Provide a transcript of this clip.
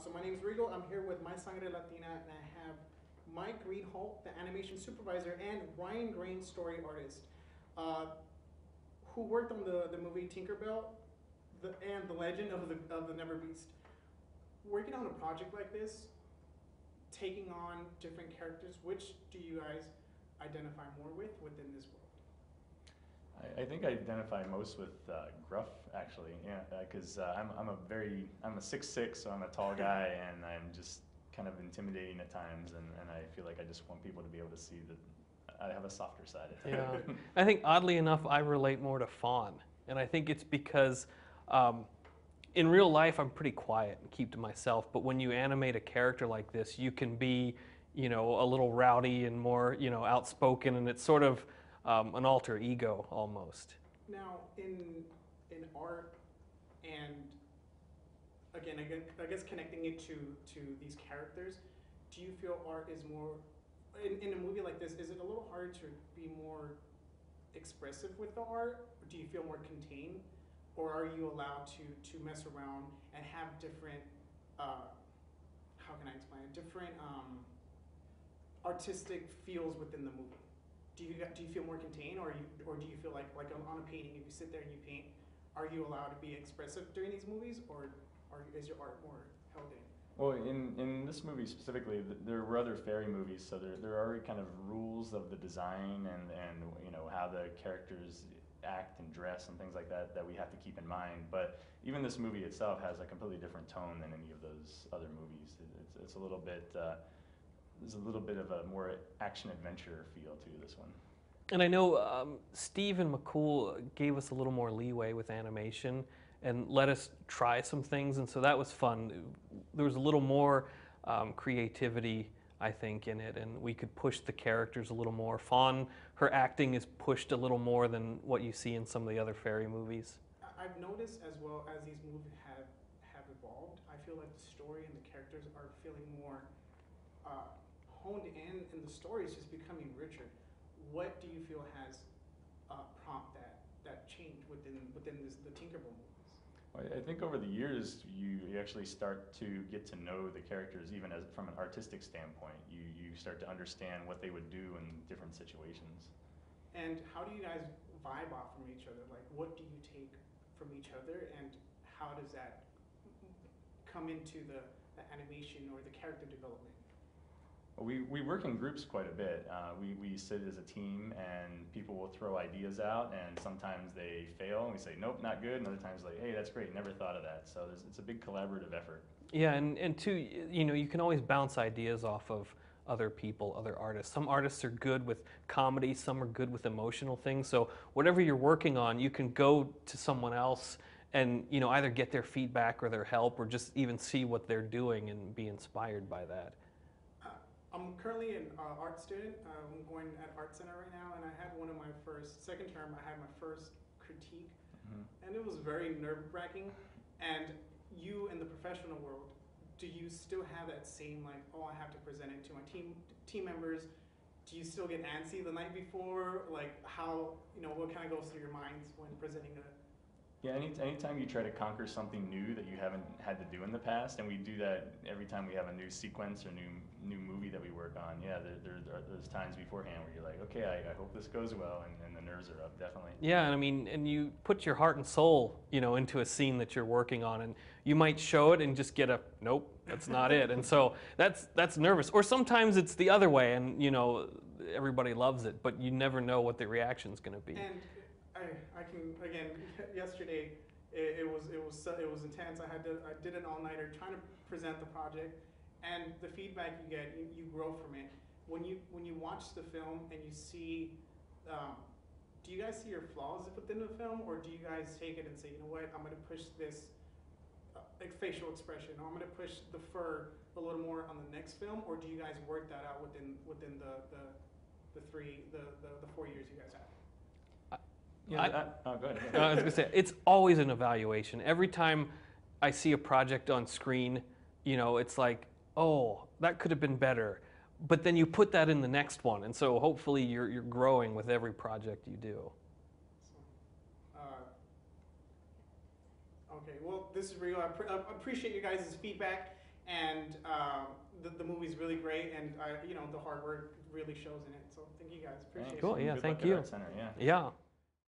So my name is Regal. I'm here with My Sangre Latina, and I have Mike Greenholt, the animation supervisor, and Ryan Green, story artist, who worked on the movie Tinkerbell and the Legend of the NeverBeast. Working on a project like this, taking on different characters, which do you guys identify more with within this world? I think I identify most with Gruff, actually, yeah, because I'm a 6'6", so I'm a tall guy, and I'm just kind of intimidating at times, and I feel like I just want people to be able to see that I have a softer side at times. Yeah, I think oddly enough, I relate more to Fawn, and I think it's because in real life I'm pretty quiet and keep to myself, but when you animate a character like this, you can be, a little rowdy and more, outspoken, and it's sort of an alter ego almost. Now, in art, and again, I guess connecting it to these characters, do you feel art is more, in a movie like this, is it a little harder to be more expressive with the art? Or do you feel more contained? Or are you allowed to mess around and have different, how can I explain it, different artistic feels within the movie? Do you feel more contained, or do you feel like on a painting, if you sit there and you paint, are you allowed to be expressive during these movies, or is your art more held in? Well, in this movie specifically, there were other fairy movies, so there are already kind of rules of the design and how the characters act and dress and things like that we have to keep in mind. But even this movie itself has a completely different tone than any of those other movies. It's a little bit. There's a little bit of a more action-adventure feel to this one. And I know Steve and McCool gave us a little more leeway with animation and let us try some things, and so that was fun. There was a little more creativity, I think, in it, and we could push the characters a little more. Fawn, her acting is pushed a little more than what you see in some of the other fairy movies. I've noticed as well as these movies have evolved, I feel like the story and the characters are feeling more honed in, and the story is just becoming richer. What do you feel has prompted that change within the Tinkerbell movies? Well, I think over the years you actually start to get to know the characters, even as from an artistic standpoint. You start to understand what they would do in different situations. And how do you guys vibe off from each other? Like, what do you take from each other, and how does that come into the animation or the character development? We work in groups quite a bit. We sit as a team, and people will throw ideas out, and sometimes they fail and we say, nope, not good, and other times like, hey, that's great, never thought of that. So it's a big collaborative effort. Yeah, and two, you can always bounce ideas off of other people, other artists. Some artists are good with comedy, some are good with emotional things. So whatever you're working on, you can go to someone else and either get their feedback or their help, or just even see what they're doing and be inspired by that. I'm currently an art student. I'm going at Art Center right now, and I had one of my second term, I had my first critique, and it was very nerve-wracking. And you in the professional world, do you still have that same, like, oh, I have to present it to my team members? Do you still get antsy the night before? Like, how, what kind of goes through your minds when presenting a... Yeah, anytime you try to conquer something new that you haven't had to do in the past, and we do that every time we have a new sequence or new movie that we work on. Yeah, there's times beforehand where you're like, okay, I hope this goes well, and the nerves are up, definitely. Yeah, and you put your heart and soul, into a scene that you're working on, and you might show it and just get a, nope, that's not it. And so that's nervous. Or sometimes it's the other way, and everybody loves it, but you never know what the reaction's going to be. And I can, again, yesterday it was intense. I did an all-nighter trying to present the project, and the feedback you get, you grow from it. When you watch the film and you see, do you guys see your flaws within the film, or do you guys take it and say, you know what, I'm going to push this facial expression, or I'm going to push the fur a little more on the next film, or do you guys work that out within the 4 years you guys have? Go ahead. I was going to say, it's always an evaluation. Every time I see a project on screen, it's like, oh, that could have been better. But then you put that in the next one, and so hopefully you're growing with every project you do. Okay, well, this is real. I appreciate you guys' feedback, and the movie's really great, and the hard work really shows in it. So thank you guys, appreciate it. Cool, yeah, Good thank luck at you. Art Center, yeah. Yeah.